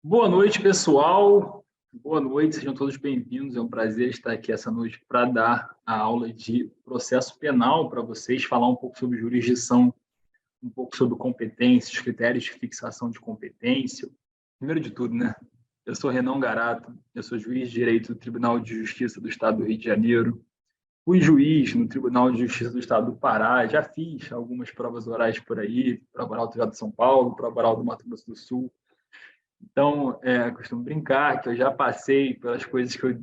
Boa noite, pessoal. Boa noite, sejam todos bem-vindos. É um prazer estar aqui essa noite para dar a aula de processo penal para vocês, falar um pouco sobre jurisdição, um pouco sobre competências, critérios de fixação de competência. Primeiro de tudo, né? Eu sou Renan Garato, eu sou juiz de direito do Tribunal de Justiça do Estado do Rio de Janeiro. Fui juiz no Tribunal de Justiça do Estado do Pará, já fiz algumas provas orais por aí, prova oral do Estado de São Paulo, prova oral do Mato Grosso do Sul. Então, costumo brincar que eu já passei pelas coisas que eu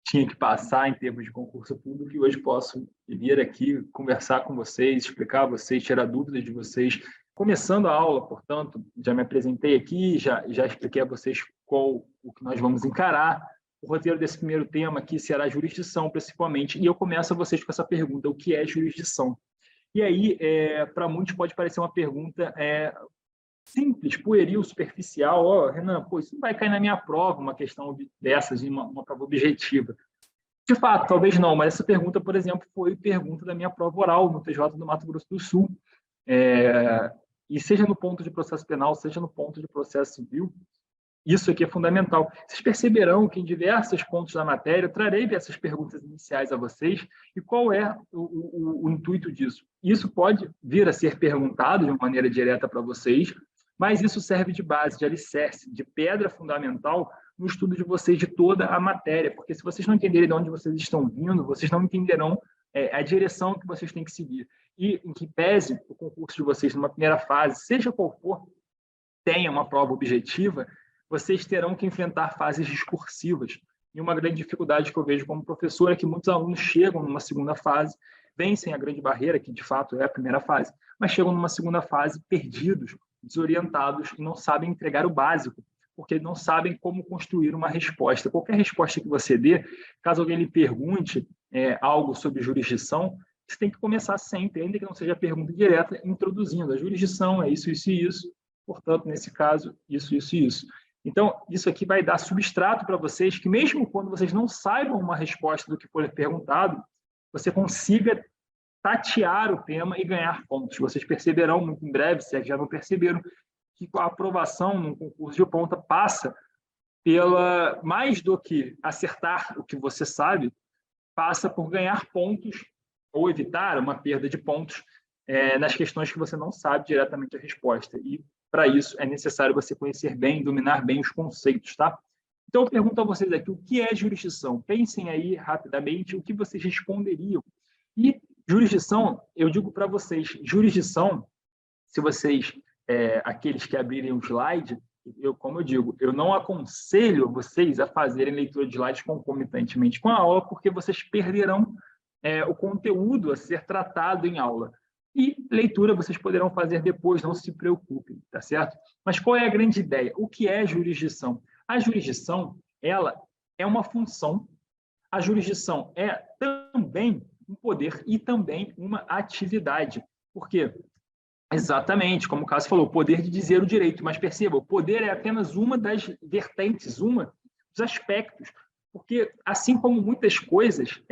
tinha que passar em termos de concurso público e hoje posso vir aqui conversar com vocês, explicar a vocês, tirar dúvidas de vocês. Começando a aula, portanto, já me apresentei aqui, já expliquei a vocês qual o que nós vamos encarar. O roteiro desse primeiro tema aqui será jurisdição, principalmente, e eu começo a vocês com essa pergunta: o que é jurisdição? E aí, para muitos pode parecer uma pergunta simples, pueril, superficial. Renan, isso não vai cair na minha prova, uma questão dessas, uma prova objetiva. De fato, talvez não, mas essa pergunta, por exemplo, foi pergunta da minha prova oral no TJ do Mato Grosso do Sul. E seja no ponto de processo penal, seja no ponto de processo civil, isso aqui é fundamental. Vocês perceberão que em diversos pontos da matéria eu trarei essas perguntas iniciais a vocês e qual é o intuito disso. Isso pode vir a ser perguntado de uma maneira direta para vocês, mas isso serve de base, de alicerce, de pedra fundamental no estudo de vocês de toda a matéria, porque se vocês não entenderem de onde vocês estão vindo, vocês não entenderão a direção que vocês têm que seguir. E em que pese o concurso de vocês numa primeira fase, seja qual for, tenha uma prova objetiva, vocês terão que enfrentar fases discursivas. E uma grande dificuldade que eu vejo como professor é que muitos alunos chegam numa segunda fase, vencem a grande barreira, que de fato é a primeira fase, mas chegam numa segunda fase perdidos, desorientados e não sabem entregar o básico, porque não sabem como construir uma resposta. Qualquer resposta que você dê, caso alguém lhe pergunte algo sobre jurisdição, você tem que começar sempre, ainda que não seja pergunta direta, introduzindo a jurisdição, é isso, isso e isso, portanto, nesse caso, isso, isso e isso. Então, isso aqui vai dar substrato para vocês, que mesmo quando vocês não saibam uma resposta do que foi perguntado, você consiga tatear o tema e ganhar pontos. Vocês perceberão muito em breve, se já não perceberam, que a aprovação num concurso de ponta passa pela, mais do que acertar o que você sabe, passa por ganhar pontos ou evitar uma perda de pontos nas questões que você não sabe diretamente a resposta. E, para isso, é necessário você conhecer bem, dominar bem os conceitos, tá? Então, eu pergunto a vocês aqui, o que é jurisdição? Pensem aí rapidamente o que vocês responderiam. E jurisdição, eu digo para vocês, jurisdição, se vocês, aqueles que abrirem o slide, como eu digo, eu não aconselho vocês a fazerem leitura de slides concomitantemente com a aula, porque vocês perderão o conteúdo a ser tratado em aula. E leitura vocês poderão fazer depois, não se preocupem, tá certo? Mas qual é a grande ideia? O que é jurisdição? A jurisdição, ela é uma função, a jurisdição é também um poder e também uma atividade. Por quê? Exatamente, como o Cássio falou, o poder de dizer o direito. Mas perceba, o poder é apenas uma das vertentes, uma dos aspectos. Porque, assim como muitas coisas,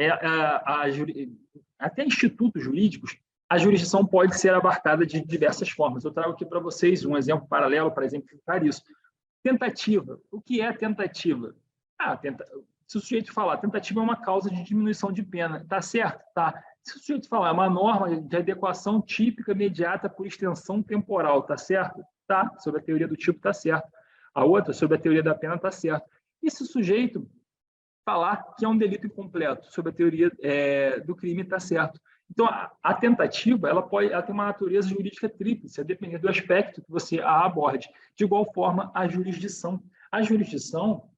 até institutos jurídicos, a jurisdição pode ser abarcada de diversas formas. Eu trago aqui para vocês um exemplo paralelo para exemplificar isso. Tentativa. O que é tentativa? Se o sujeito falar, tentativa é uma causa de diminuição de pena. Está certo? Tá. Se o sujeito falar, é uma norma de adequação típica imediata por extensão temporal. Está certo? Tá. Sobre a teoria do tipo, está certo. A outra, sobre a teoria da pena, está certo. E se o sujeito falar que é um delito incompleto, sobre a teoria do crime, está certo. Então, a tentativa ela tem uma natureza jurídica tríplice, a depender do aspecto que você a aborde. De igual forma, a jurisdição. A jurisdição,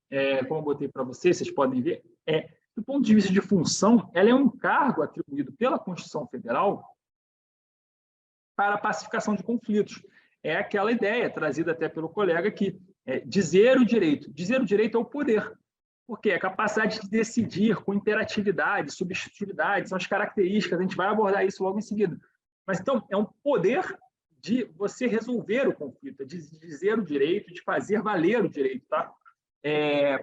como eu botei para vocês podem ver, do ponto de vista de função, ela é um cargo atribuído pela Constituição Federal para a pacificação de conflitos. É aquela ideia trazida até pelo colega aqui, dizer o direito. Dizer o direito é o poder. Porque a capacidade de decidir com imperatividade, substitutividade, são as características, a gente vai abordar isso logo em seguida. Mas, então, é um poder de você resolver o conflito, de dizer o direito, de fazer valer o direito, tá?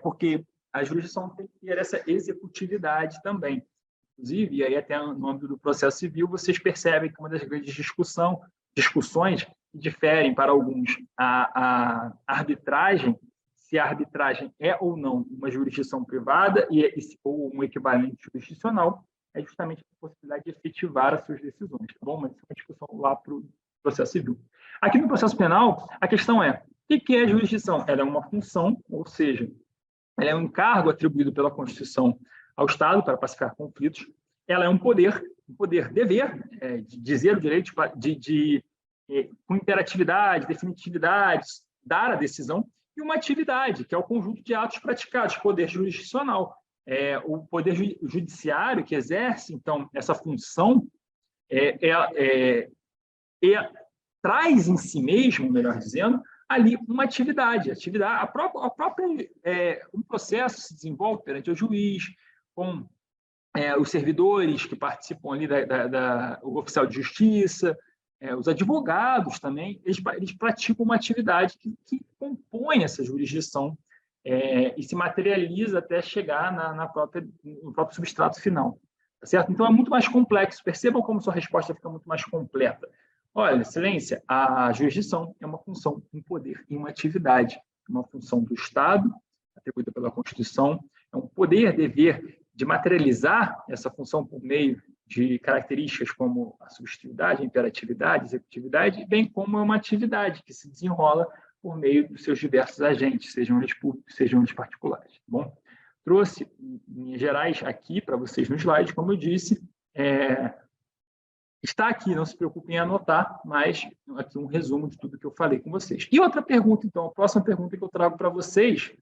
Porque a jurisdição tem que ter essa executividade também. Inclusive, e aí até no âmbito do processo civil, vocês percebem que uma das grandes discussões que diferem para alguns a arbitragem se a arbitragem é ou não uma jurisdição privada ou um equivalente jurisdicional, é justamente a possibilidade de efetivar as suas decisões, tá bom? Mas isso é uma discussão lá para o processo civil. Aqui no processo penal, a questão é, o que é a jurisdição? Ela é uma função, ou seja, ela é um encargo atribuído pela Constituição ao Estado para pacificar conflitos. Ela é um dever, de dizer o direito, com imperatividade, definitividade, dar a decisão, e uma atividade, que é o conjunto de atos praticados, poder jurisdicional. O poder judiciário que exerce, então, essa função, traz em si mesmo, melhor dizendo, ali uma atividade. Um processo se desenvolve perante o juiz, com os servidores que participam ali, o oficial de justiça, os advogados também, eles praticam uma atividade que compõe essa jurisdição e se materializa até chegar no próprio substrato final. Tá certo? Então, é muito mais complexo. Percebam como sua resposta fica muito mais completa. Olha, excelência, a jurisdição é uma função, um poder e uma atividade, uma função do Estado, atribuída pela Constituição, é um poder, dever de materializar essa função por meio de características como a subjetividade, a imperatividade, a executividade, bem como é uma atividade que se desenrola por meio dos seus diversos agentes, sejam eles públicos, sejam eles particulares. Tá bom? Trouxe, em linhas gerais, aqui para vocês no slide, como eu disse, está aqui, não se preocupem em anotar, mas aqui um resumo de tudo que eu falei com vocês. E outra pergunta, então, a próxima pergunta que eu trago para vocês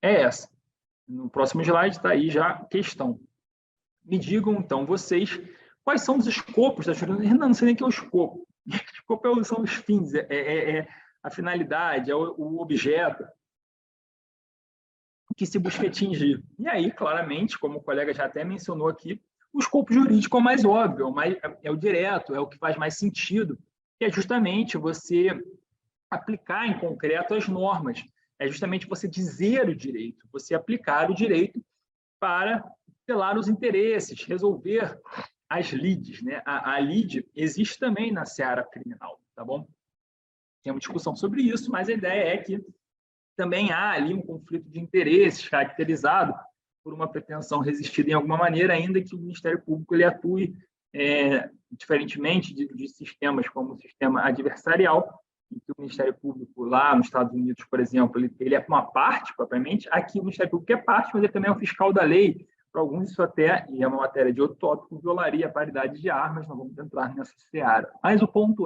é essa. No próximo slide está aí já a questão. Me digam, então, vocês, quais são os escopos da jurisdição? Renan, não sei nem o que é o escopo. O escopo são os fins, a finalidade, o objeto que se busca atingir. E aí, claramente, como o colega já até mencionou aqui, o escopo jurídico é o mais óbvio, é o direto, é o que faz mais sentido, que é justamente você aplicar em concreto as normas, é justamente você dizer o direito, você aplicar o direito para telar os interesses, resolver as lides, né? A lide existe também na seara criminal, tá bom? Tem uma discussão sobre isso, mas a ideia é que também há ali um conflito de interesses caracterizado por uma pretensão resistida em alguma maneira, ainda que o Ministério Público ele atue diferentemente de sistemas como o sistema adversarial, em que o Ministério Público lá nos Estados Unidos, por exemplo, ele é uma parte propriamente, aqui o Ministério Público é parte, mas ele também é o fiscal da lei. Para alguns isso até, e é uma matéria de outro tópico, violaria a paridade de armas, não vamos entrar nessa seara. Mas o ponto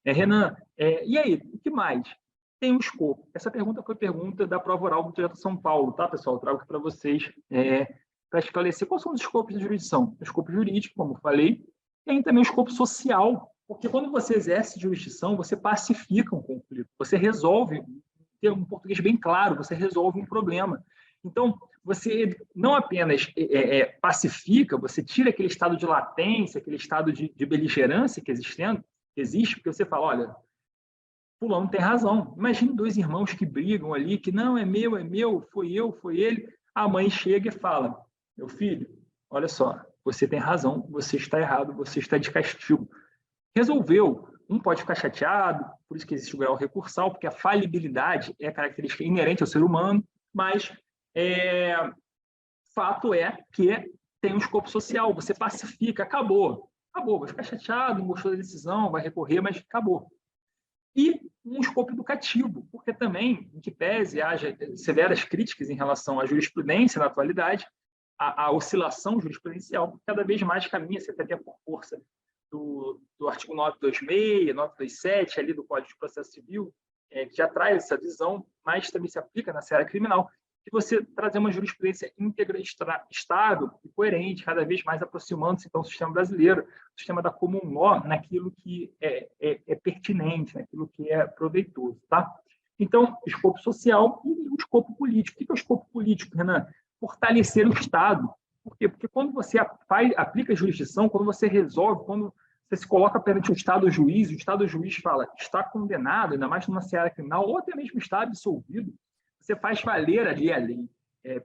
Renan, e aí, o que mais? Tem um escopo. Essa pergunta foi pergunta da prova oral do TJ São Paulo, tá, pessoal? Eu trago aqui para vocês para esclarecer quais são os escopos da jurisdição. O escopo jurídico, como eu falei, tem também o escopo social, porque quando você exerce jurisdição, você pacifica um conflito, você resolve, ter um português bem claro, você resolve um problema. Então, você não apenas pacifica, você tira aquele estado de latência, aquele estado de beligerância que existe, porque você fala, olha, fulano tem razão. Imagine dois irmãos que brigam ali, que não, é meu, foi eu, foi ele. A mãe chega e fala, meu filho, olha só, você tem razão, você está errado, você está de castigo. Resolveu. Um pode ficar chateado, por isso que existe o grau recursal, porque a falibilidade é a característica inerente ao ser humano, mas fato é que tem um escopo social, você pacifica, acabou, vai ficar chateado, não gostou da decisão, vai recorrer, mas acabou. E um escopo educativo, porque também, em que pese haja severas críticas em relação à jurisprudência na atualidade, a oscilação jurisprudencial cada vez mais caminha-se até por força do artigo 926, 927, ali do Código de Processo Civil, que já traz essa visão, mas também se aplica na seara criminal, de você trazer uma jurisprudência íntegra, estável e coerente, cada vez mais aproximando-se então do sistema brasileiro, do sistema da common law, naquilo que é pertinente, naquilo que é proveitoso. Tá? Então, escopo social e o escopo político. O que é o escopo político, Renan? Fortalecer o Estado. Por quê? Porque quando você aplica a jurisdição, quando você resolve, quando você se coloca perante o Estado-juiz fala, está condenado, ainda mais numa seara criminal, ou até mesmo está absolvido, você faz valer ali a lei.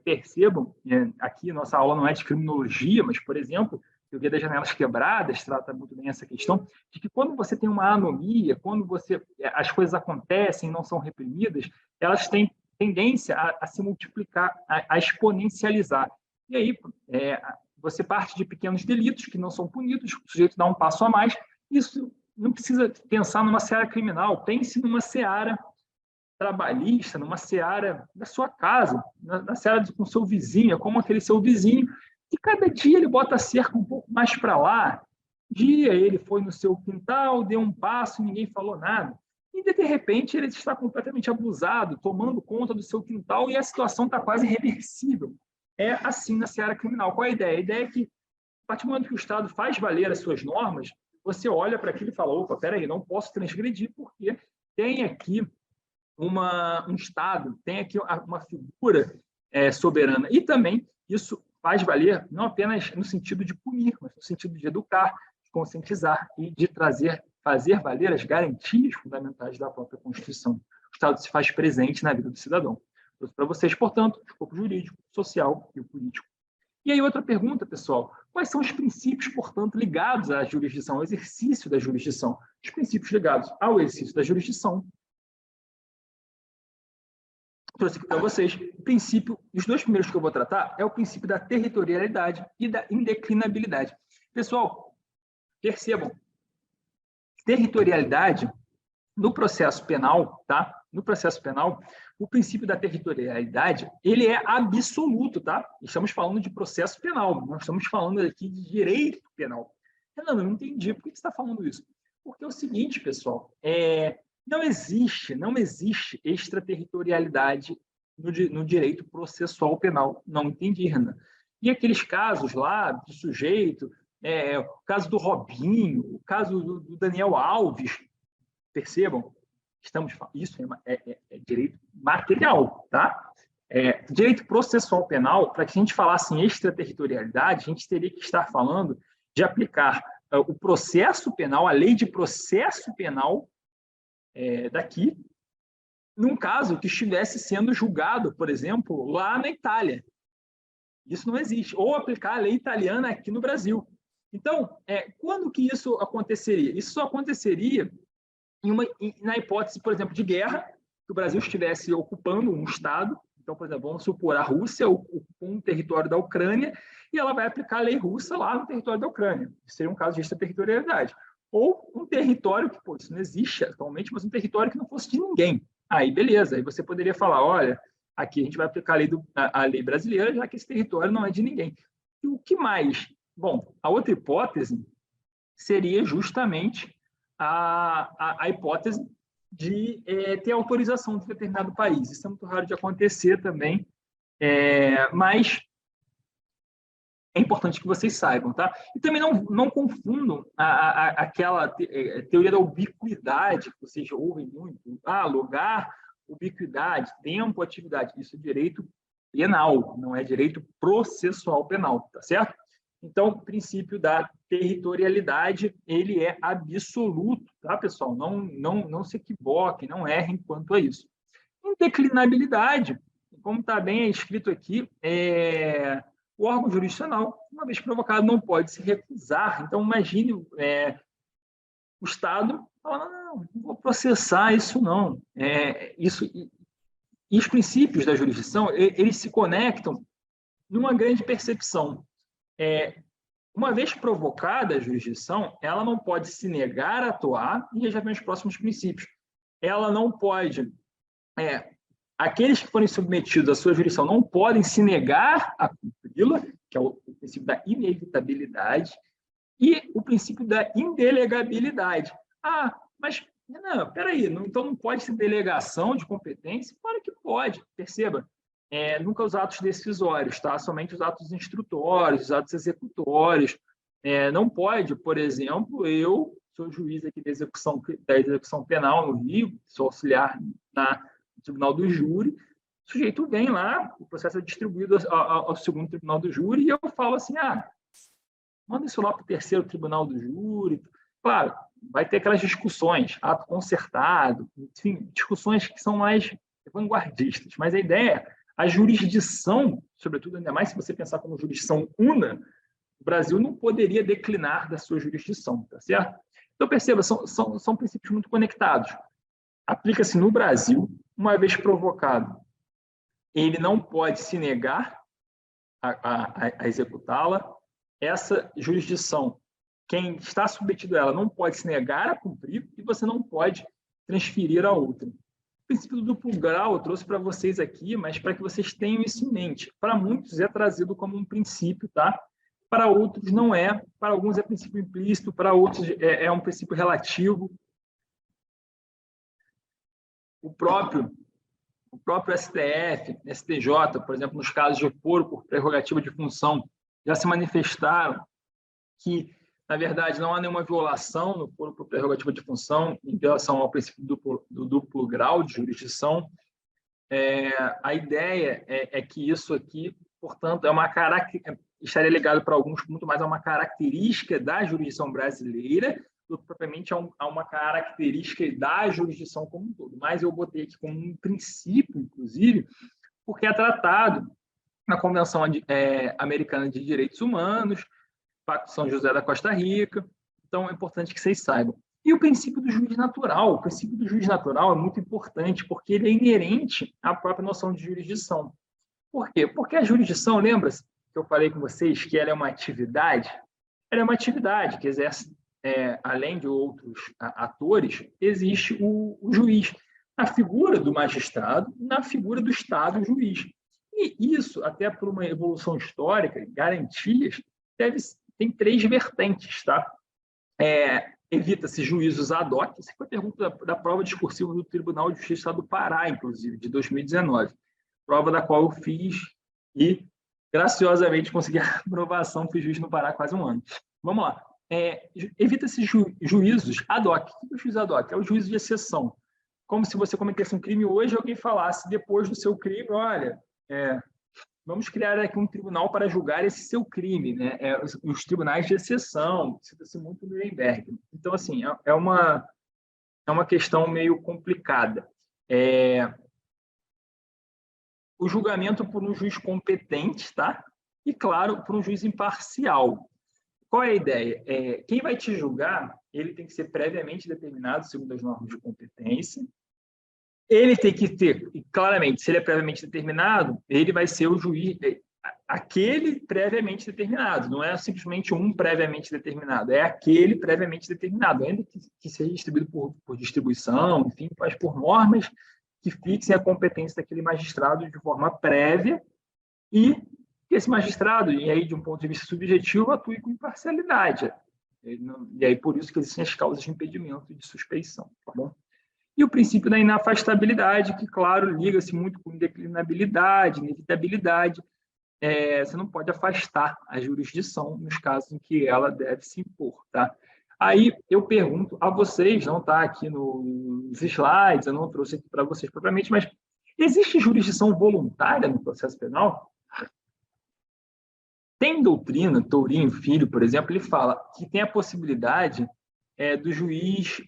Percebam, aqui nossa aula não é de criminologia, mas, por exemplo, o Guia das Janelas Quebradas trata muito bem essa questão de que quando você tem uma anomia, quando as coisas acontecem e não são reprimidas, elas têm tendência a se multiplicar, a exponencializar. E aí, você parte de pequenos delitos que não são punidos, o sujeito dá um passo a mais. Isso não precisa pensar numa seara criminal, pense numa seara trabalhista, numa seara da sua casa, na seara com o seu vizinho, como aquele seu vizinho, que cada dia ele bota a cerca um pouco mais para lá. Dia ele foi no seu quintal, deu um passo, ninguém falou nada. E, de repente, ele está completamente abusado, tomando conta do seu quintal e a situação está quase irreversível. É assim na seara criminal. Qual é a ideia? A ideia é que, a partir do momento que o Estado faz valer as suas normas, você olha para aquilo e fala, opa, peraí, não posso transgredir, porque tem aqui um Estado, tem aqui uma figura soberana. E também isso faz valer não apenas no sentido de punir, mas no sentido de educar, de conscientizar e de fazer valer as garantias fundamentais da própria Constituição. O Estado se faz presente na vida do cidadão. Para vocês, portanto, o escopo jurídico, social e o político. E aí, outra pergunta, pessoal. Quais são os princípios, portanto, ligados à jurisdição, ao exercício da jurisdição? Os princípios ligados ao exercício da jurisdição. Trouxe aqui para vocês o princípio, os dois primeiros que eu vou tratar é o princípio da territorialidade e da indeclinabilidade. Pessoal, percebam, territorialidade no processo penal, tá? No processo penal, o princípio da territorialidade, ele é absoluto, tá? Estamos falando de processo penal, nós estamos falando aqui de direito penal. Não, eu não entendi, por que você está falando isso? Porque é o seguinte, pessoal, não existe extraterritorialidade no direito processual penal. Não entendi, Renan. E aqueles casos lá do sujeito, o caso do Robinho, o caso do Daniel Alves, percebam, isso é direito material, tá? Direito processual penal, para que a gente falasse em extraterritorialidade, a gente teria que estar falando de aplicar o processo penal, a lei de processo penal daqui, num caso que estivesse sendo julgado, por exemplo, lá na Itália. Isso não existe. Ou aplicar a lei italiana aqui no Brasil. Então, quando que isso aconteceria? Isso só aconteceria na hipótese, por exemplo, de guerra, que o Brasil estivesse ocupando um Estado. Então, por exemplo, vamos supor, a Rússia ocupa um território da Ucrânia e ela vai aplicar a lei russa lá no território da Ucrânia. Isso seria um caso de extraterritorialidade. Ou um território que, isso não existe atualmente, mas um território que não fosse de ninguém. Aí, beleza. Aí você poderia falar, olha, aqui a gente vai aplicar a lei brasileira, já que esse território não é de ninguém. E o que mais? Bom, a outra hipótese seria justamente a hipótese de ter autorização de determinado país. Isso é muito raro de acontecer também, mas é importante que vocês saibam, tá? E também não confundam aquela teoria da ubiquidade, que vocês ouvem muito. Lugar, ubiquidade, tempo, atividade. Isso é direito penal, não é direito processual penal, tá certo? Então, o princípio da territorialidade, ele é absoluto, tá, pessoal? Não se equivoquem, não errem quanto a isso. Indeclinabilidade, como está bem escrito aqui, o órgão jurisdicional, uma vez provocado, não pode se recusar. Então, imagine o Estado falando, não vou processar isso, não. E os princípios da jurisdição, eles se conectam numa grande percepção. Uma vez provocada a jurisdição, ela não pode se negar a atuar, e já vem os próximos princípios. Ela não pode... aqueles que forem submetidos à sua jurisdição não podem se negar a cumpri-la, que é o princípio da inevitabilidade, e o princípio da indelegabilidade. Mas, não, peraí, então não pode ser delegação de competência? Claro que pode, perceba. Nunca os atos decisórios, tá? Somente os atos instrutórios, os atos executórios. Não pode, por exemplo, eu sou juiz aqui da execução penal no Rio, sou auxiliar no Tribunal do Júri, o sujeito vem lá, o processo é distribuído ao segundo Tribunal do Júri, e eu falo assim, manda isso lá para o terceiro Tribunal do Júri. Claro, vai ter aquelas discussões, ato concertado, enfim, discussões que são mais vanguardistas, mas a ideia a jurisdição, sobretudo, ainda mais se você pensar como jurisdição una, o Brasil não poderia declinar da sua jurisdição, tá certo? Então, perceba, são princípios muito conectados. Aplica-se no Brasil, uma vez provocado, ele não pode se negar a executá-la. Essa jurisdição, quem está submetido a ela não pode se negar a cumprir e você não pode transferir a outra. O princípio do duplo grau eu trouxe para vocês aqui, mas para que vocês tenham isso em mente. Para muitos é trazido como um princípio, tá? Para outros não é. Para alguns é princípio implícito, para outros é um princípio relativo. O próprio STF, STJ, por exemplo, nos casos de foro por prerrogativa de função, já se manifestaram que, na verdade, não há nenhuma violação no foro por prerrogativa de função em relação ao princípio do duplo grau de jurisdição. A ideia é que isso aqui, portanto, estaria ligado para alguns muito mais a uma característica da jurisdição brasileira do que propriamente a uma característica da jurisdição como um todo. Mas eu botei aqui como um princípio, inclusive, porque é tratado na Convenção Americana de Direitos Humanos, Pacto São José da Costa Rica. Então, é importante que vocês saibam. E o princípio do juiz natural. O princípio do juiz natural é muito importante, porque ele é inerente à própria noção de jurisdição. Por quê? Porque a jurisdição, lembra-se que eu falei com vocês que ela é uma atividade? Ela é uma atividade que exerce, além de outros atores, existe o juiz, na figura do magistrado, na figura do Estado juiz. E isso, até por uma evolução histórica, garantias, tem 3 vertentes, tá? Evita-se juízos ad hoc. Essa foi a pergunta da prova discursiva do Tribunal de Justiça do Estado do Pará, inclusive, de 2019. Prova da qual eu fiz e, graciosamente, consegui a aprovação, fui juiz no Pará há quase um ano. Vamos lá. Evita-se juízos ad hoc. O que é o juízo ad hoc? É o juízo de exceção. Como se você cometesse um crime hoje e alguém falasse, depois do seu crime, olha, vamos criar aqui um tribunal para julgar esse seu crime, né? Os tribunais de exceção, cita-se muito no Nuremberg. Então, assim, é uma questão meio complicada. O julgamento por um juiz competente, tá? E, claro, por um juiz imparcial. Qual é a ideia? Quem vai te julgar, ele tem que ser previamente determinado, segundo as normas de competência. Ele tem que ter, claramente, se ele é previamente determinado, ele vai ser o juiz, aquele previamente determinado, não é simplesmente um previamente determinado, é aquele previamente determinado, ainda que seja distribuído por distribuição, enfim, mas por normas que fixem a competência daquele magistrado de forma prévia e que esse magistrado, e aí de um ponto de vista subjetivo, atue com imparcialidade. E aí por isso que existem as causas de impedimento e de suspeição, tá bom? E o princípio da inafastabilidade, que, claro, liga-se muito com indeclinabilidade, inevitabilidade. Você não pode afastar a jurisdição nos casos em que ela deve se impor, tá? Aí eu pergunto a vocês, não está aqui nos slides, eu não trouxe aqui para vocês propriamente, mas existe jurisdição voluntária no processo penal? Tem doutrina, Tourinho Filho, por exemplo, ele fala que tem a possibilidade do juiz,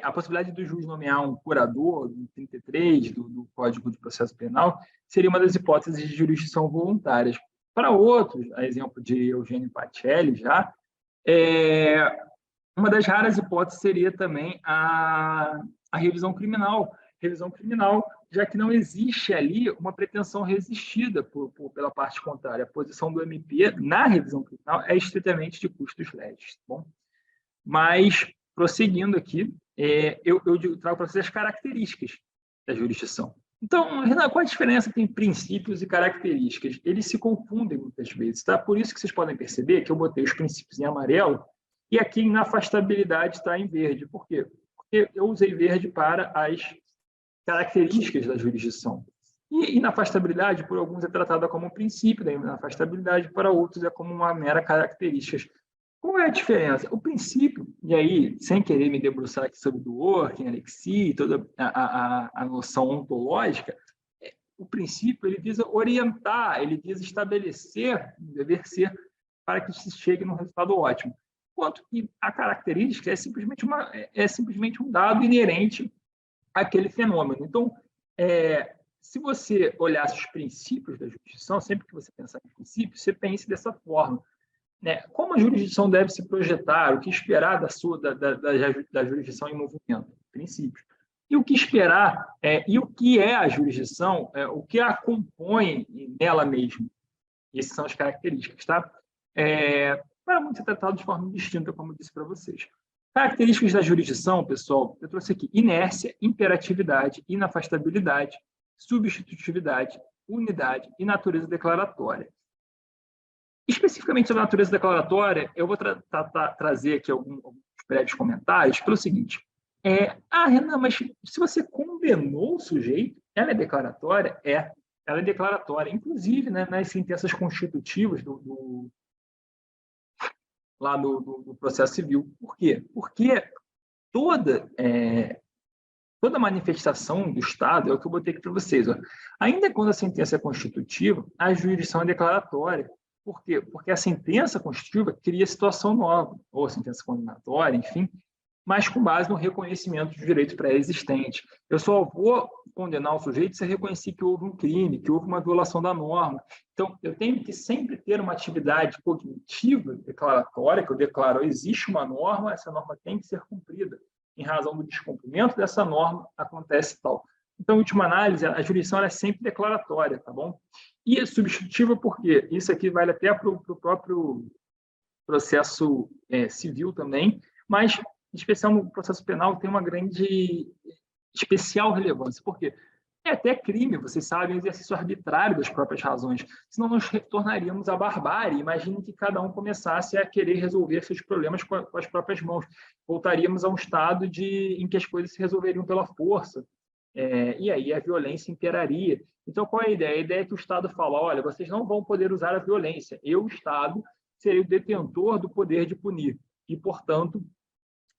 a possibilidade do juiz nomear um curador, do 33 do Código de Processo Penal, seria uma das hipóteses de jurisdição voluntárias. Para outros, a exemplo de Eugênio Pacelli, já, uma das raras hipóteses seria também a revisão criminal. Revisão criminal, já que não existe ali uma pretensão resistida pela parte contrária. A posição do MP na revisão criminal é estritamente de custos leves. Tá bom? Mas, prosseguindo aqui, eu trago para vocês as características da jurisdição. Então, Renan, qual a diferença entre princípios e características? Eles se confundem muitas vezes, tá? Por isso que vocês podem perceber que eu botei os princípios em amarelo e aqui na afastabilidade está em verde. Por quê? Porque eu usei verde para as características da jurisdição. E inafastabilidade, por alguns, é tratada como um princípio da inafastabilidade, para outros é como uma mera característica. Qual é a diferença? O princípio, e aí, sem querer me debruçar aqui sobre Dworkin, Alexis, toda a noção ontológica, o princípio ele visa orientar, ele visa estabelecer um dever ser para que se chegue num resultado ótimo. Enquanto que a característica é simplesmente um dado inerente àquele fenômeno. Então, se você olhasse os princípios da jurisdição, sempre que você pensar em princípio, você pense dessa forma. Como a jurisdição deve se projetar, o que esperar da jurisdição em movimento? Princípios. E o que esperar, e o que é a jurisdição, o que a compõe nela mesma. Essas são as características, tá? Para muito ser tratado de forma distinta, como eu disse para vocês. Características da jurisdição, pessoal, eu trouxe aqui inércia, imperatividade, inafastabilidade, substitutividade, unidade e natureza declaratória. Especificamente sobre a natureza declaratória, eu vou trazer aqui alguns breves comentários pelo seguinte. Renan, mas se você condenou o sujeito, ela é declaratória? Ela é declaratória. Inclusive, né, nas sentenças constitutivas lá do processo civil. Por quê? Porque toda manifestação do Estado, é o que eu botei aqui para vocês, ó, ainda quando a sentença é constitutiva, a jurisdição é declaratória. Por quê? Porque a sentença constitutiva cria situação nova, ou a sentença condenatória, enfim, mas com base no reconhecimento de direitos pré-existentes. Eu só vou condenar o sujeito se eu reconhecer que houve um crime, que houve uma violação da norma. Então, eu tenho que sempre ter uma atividade cognitiva declaratória, que eu declaro, existe uma norma, essa norma tem que ser cumprida. Em razão do descumprimento dessa norma, acontece tal. Então, em última análise, a jurisdição é sempre declaratória, tá bom? E é substitutiva porque isso aqui vale até para o próprio processo civil também, mas em especial no processo penal, tem uma grande especial relevância. Por quê? É até crime, vocês sabem, exercício arbitrário das próprias razões. Senão nós retornaríamos à barbárie. Imagine que cada um começasse a querer resolver seus problemas com as próprias mãos. Voltaríamos a um estado em que as coisas se resolveriam pela força. E aí a violência imperaria. Então, qual é a ideia? A ideia é que o Estado fala, olha, vocês não vão poder usar a violência. Eu, o Estado, serei o detentor do poder de punir. E, portanto,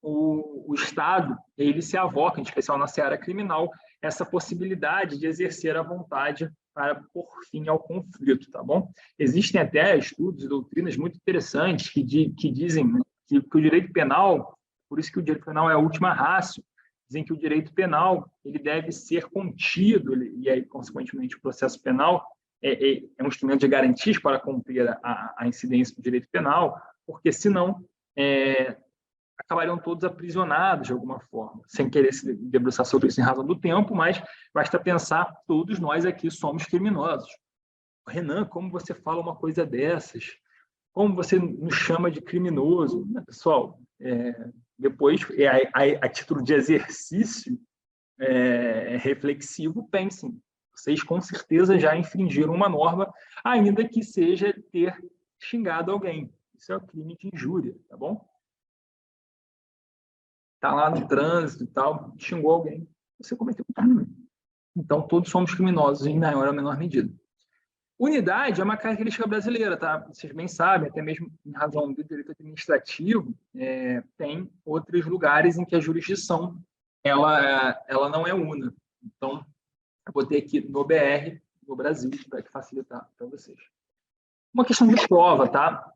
o Estado, ele se avoca, em especial na seara criminal, essa possibilidade de exercer a vontade para pôr fim ao conflito, tá bom? Existem até estudos e doutrinas muito interessantes que dizem que o direito penal, por isso que o direito penal é a última ratio, dizem que o direito penal ele deve ser contido, e aí, consequentemente, o processo penal é um instrumento de garantias para cumprir a incidência do direito penal, porque, senão, acabariam todos aprisionados de alguma forma, sem querer se debruçar sobre isso em razão do tempo, mas basta pensar, todos nós aqui somos criminosos. Renan, como você fala uma coisa dessas? Como você nos chama de criminoso? Pessoal, depois, a título de exercício reflexivo, pensem, vocês com certeza já infringiram uma norma, ainda que seja ter xingado alguém. Isso é um crime de injúria, tá bom? Está lá no trânsito e tal, xingou alguém, você cometeu um crime. Então, todos somos criminosos, em maior ou menor medida. Unidade é uma característica brasileira, tá? Vocês bem sabem, até mesmo em razão do direito administrativo, tem outros lugares em que a jurisdição ela não é una. Então, eu botei aqui no BR, no Brasil, para facilitar para vocês. Uma questão de prova, tá?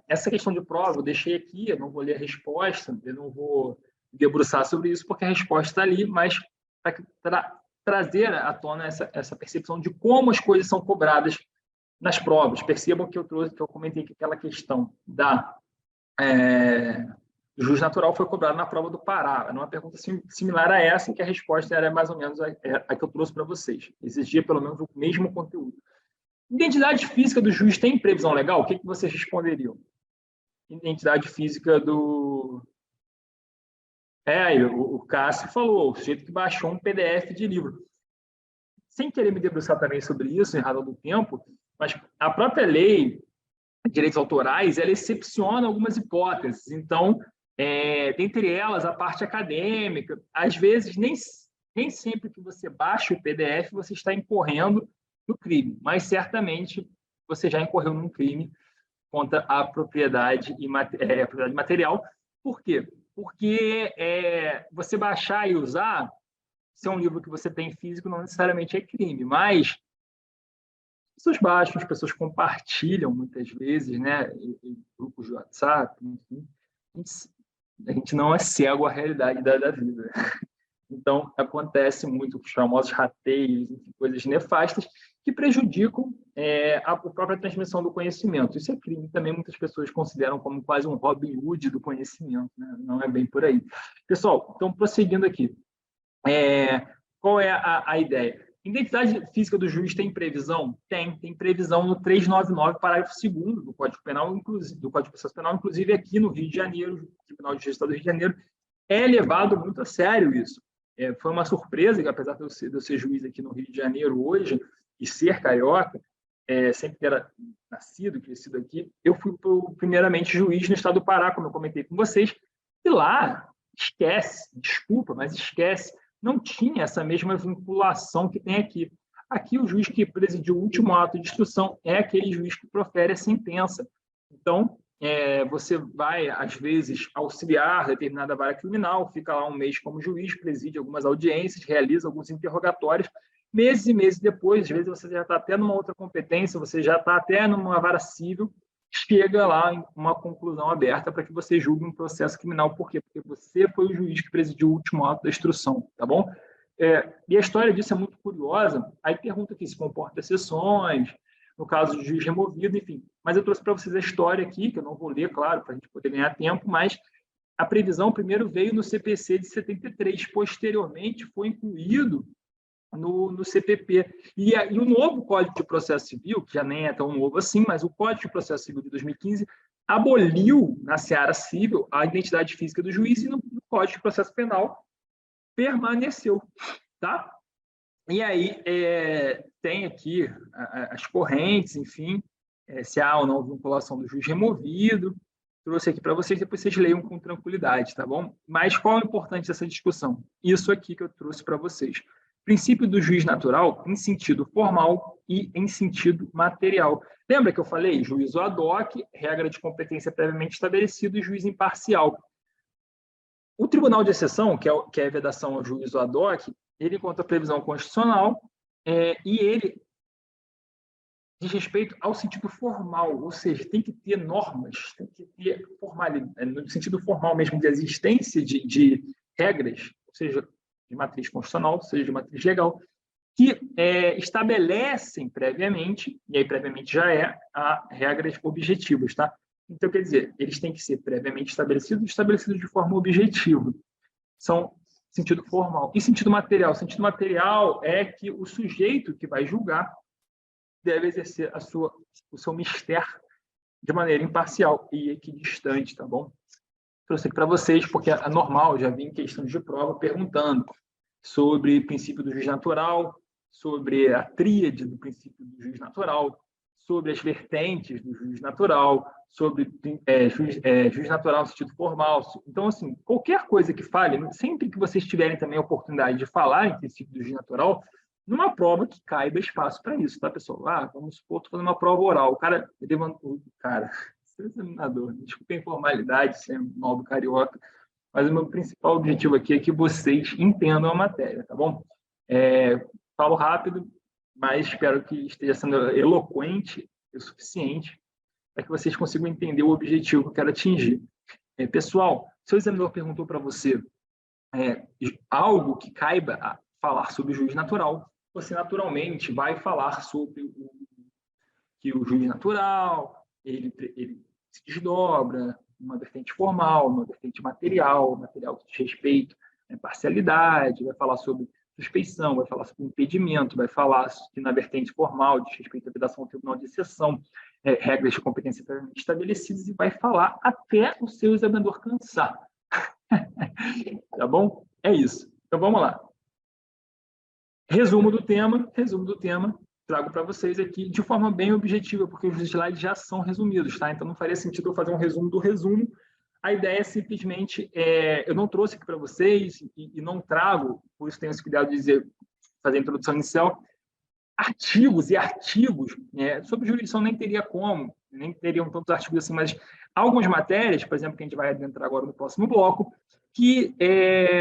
Essa questão de prova eu deixei aqui, eu não vou ler a resposta, eu não vou debruçar sobre isso, porque a resposta está ali, mas para trazer à tona essa percepção de como as coisas são cobradas nas provas. Percebam que eu comentei que aquela questão do juiz natural foi cobrada na prova do Pará. Era uma pergunta similar a essa, que a resposta era mais ou menos a que eu trouxe para vocês. Exigia pelo menos o mesmo conteúdo. Identidade física do juiz tem previsão legal? O que vocês responderiam? Identidade física do... o Cássio falou, o sujeito que baixou um PDF de livro. Sem querer me debruçar também sobre isso, em razão do tempo, mas a própria lei de direitos autorais, ela excepciona algumas hipóteses. Então, dentre elas, a parte acadêmica, às vezes, nem sempre que você baixa o PDF, você está incorrendo no crime, mas certamente você já incorreu num crime contra a propriedade material. Por quê? Porque você baixar e usar, se é um livro que você tem físico, não necessariamente é crime, mas as pessoas baixam, as pessoas compartilham muitas vezes, né, em grupos de WhatsApp, enfim, a gente não é cego à realidade da vida. Então, acontece muito os famosos rateios, coisas nefastas, que prejudicam a própria transmissão do conhecimento. Isso é crime, também muitas pessoas consideram como quase um Robin Hood do conhecimento, né? Não é bem por aí. Pessoal, então, prosseguindo aqui. Qual é a ideia? Identidade física do juiz tem previsão? Tem previsão no 399, parágrafo 2º do Código Penal, inclusive, do Código de Processo Penal, inclusive aqui no Rio de Janeiro, o Tribunal de Justiça do Rio de Janeiro, é levado muito a sério isso. Foi uma surpresa que, apesar de eu ser juiz aqui no Rio de Janeiro hoje, e ser carioca, sempre ter nascido, crescido aqui, eu fui, primeiramente, juiz no estado do Pará, como eu comentei com vocês, e lá, esquece, desculpa, mas esquece, não tinha essa mesma vinculação que tem aqui. Aqui, o juiz que presidiu o último ato de instrução é aquele juiz que profere a sentença. Então, você vai, às vezes, auxiliar determinada vara criminal, fica lá um mês como juiz, preside algumas audiências, realiza alguns interrogatórios, meses e meses depois, às vezes você já está até numa outra competência, você já está até numa vara civil, chega lá em uma conclusão aberta para que você julgue um processo criminal. Por quê? Porque você foi o juiz que presidiu o último ato da instrução, tá bom? E a história disso é muito curiosa. Aí pergunta aqui se comporta exceções, no caso de juiz removido, enfim. Mas eu trouxe para vocês a história aqui, que eu não vou ler, claro, para a gente poder ganhar tempo, mas a previsão primeiro veio no CPC de 73, posteriormente foi incluído no CPP. E o novo Código de Processo Civil, que já nem é tão novo assim, mas o Código de Processo Civil de 2015 aboliu, na seara civil, a identidade física do juiz, e no Código de Processo Penal permaneceu. Tá? E aí tem aqui as correntes, enfim, se há ou não vinculação do juiz removido. Trouxe aqui para vocês, depois vocês leiam com tranquilidade, tá bom? Mas qual é o importante dessa discussão? Isso aqui que eu trouxe para vocês. Princípio do juiz natural em sentido formal e em sentido material. Lembra que eu falei? Juízo ad hoc, regra de competência previamente estabelecida e juiz imparcial. O Tribunal de Exceção, que é a vedação ao juízo ad hoc, ele encontra a previsão constitucional e ele diz respeito ao sentido formal, ou seja, tem que ter normas, tem que ter formalidade, no sentido formal mesmo, de existência de regras, ou seja, de matriz constitucional, seja de matriz legal, que estabelecem previamente, e aí previamente já regras objetivas, tá? Então, quer dizer, eles têm que ser previamente estabelecidos de forma objetiva. São sentido formal. E sentido material? Sentido material é que o sujeito que vai julgar deve exercer o seu mistério de maneira imparcial e equidistante, tá bom? Trouxe aqui para vocês, porque é normal, já vi em questões de prova perguntando sobre o princípio do juiz natural, sobre a tríade do princípio do juiz natural, sobre as vertentes do juiz natural, sobre juiz natural no sentido formal. Então, assim, qualquer coisa que fale, sempre que vocês tiverem também a oportunidade de falar em princípio do juiz natural, numa prova que caiba espaço para isso, tá, pessoal? Vamos supor, estou fazendo uma prova oral, o cara levantou, seu examinador, desculpa a informalidade, isso é mal do carioca, mas o meu principal objetivo aqui é que vocês entendam a matéria, tá bom? Falo rápido, mas espero que esteja sendo eloquente o suficiente para que vocês consigam entender o objetivo que eu quero atingir. Pessoal, se o examinador perguntou para você algo que caiba a falar sobre o juiz natural, você naturalmente vai falar sobre que o juiz natural, ele se desdobra uma vertente formal, uma vertente material que diz respeito à parcialidade, vai falar sobre suspeição, vai falar sobre impedimento, vai falar que na vertente formal diz respeito à vedação ao tribunal de exceção, regras de competência previamente estabelecidas, e vai falar até o seu examinador cansar. Tá bom? É isso. Então, vamos lá. Resumo do tema, trago para vocês aqui de forma bem objetiva, porque os slides já são resumidos, tá? Então não faria sentido eu fazer um resumo do resumo. A ideia é simplesmente, eu não trouxe aqui para vocês e não trago, por isso tenho esse cuidado de fazer a introdução inicial, artigos e artigos, sobre jurisdição nem teriam tantos artigos assim, mas algumas matérias, por exemplo, que a gente vai adentrar agora no próximo bloco, que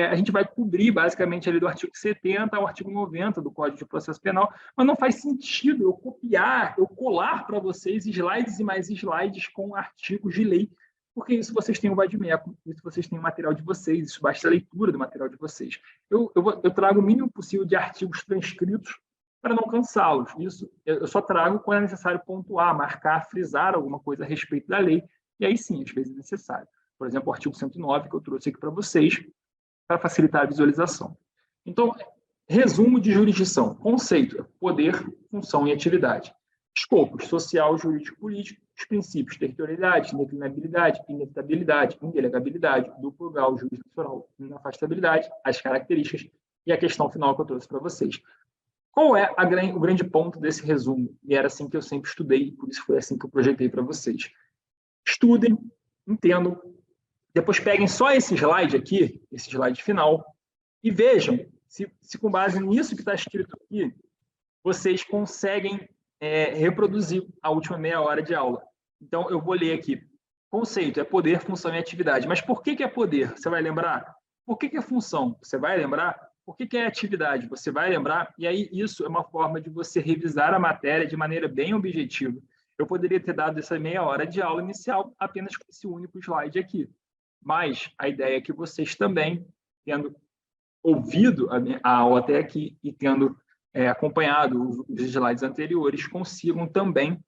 a gente vai cobrir basicamente ali do artigo 70 ao artigo 90 do Código de Processo Penal, mas não faz sentido eu colar para vocês slides e mais slides com artigos de lei, porque isso vocês têm o vade-mecum, isso vocês têm o material de vocês, isso basta a leitura do material de vocês. Eu trago o mínimo possível de artigos transcritos para não cansá-los. Isso eu só trago quando é necessário pontuar, marcar, frisar alguma coisa a respeito da lei, e aí sim, às vezes é necessário. Por exemplo, o artigo 109, que eu trouxe aqui para vocês, para facilitar a visualização. Então, resumo de jurisdição. Conceito: poder, função e atividade. Escopos: social, jurídico, político. Os princípios: territorialidade, indeclinabilidade, inevitabilidade, indelegabilidade, duplo grau, jurisdicional, inafastabilidade, as características e a questão final que eu trouxe para vocês. Qual é o grande ponto desse resumo? E era assim que eu sempre estudei, por isso foi assim que eu projetei para vocês. Estudem, entendam, depois peguem só esse slide aqui, esse slide final, e vejam se com base nisso que está escrito aqui, vocês conseguem reproduzir a última meia hora de aula. Então, eu vou ler aqui. Conceito: é poder, função e atividade. Mas por que é poder? Você vai lembrar? Por que é função? Você vai lembrar? Por que é atividade? Você vai lembrar? E aí, isso é uma forma de você revisar a matéria de maneira bem objetiva. Eu poderia ter dado essa meia hora de aula inicial apenas com esse único slide aqui. Mas a ideia é que vocês também, tendo ouvido a aula até aqui e tendo acompanhado os slides anteriores, consigam também,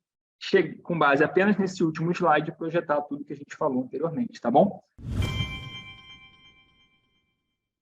com base apenas nesse último slide, projetar tudo que a gente falou anteriormente, tá bom?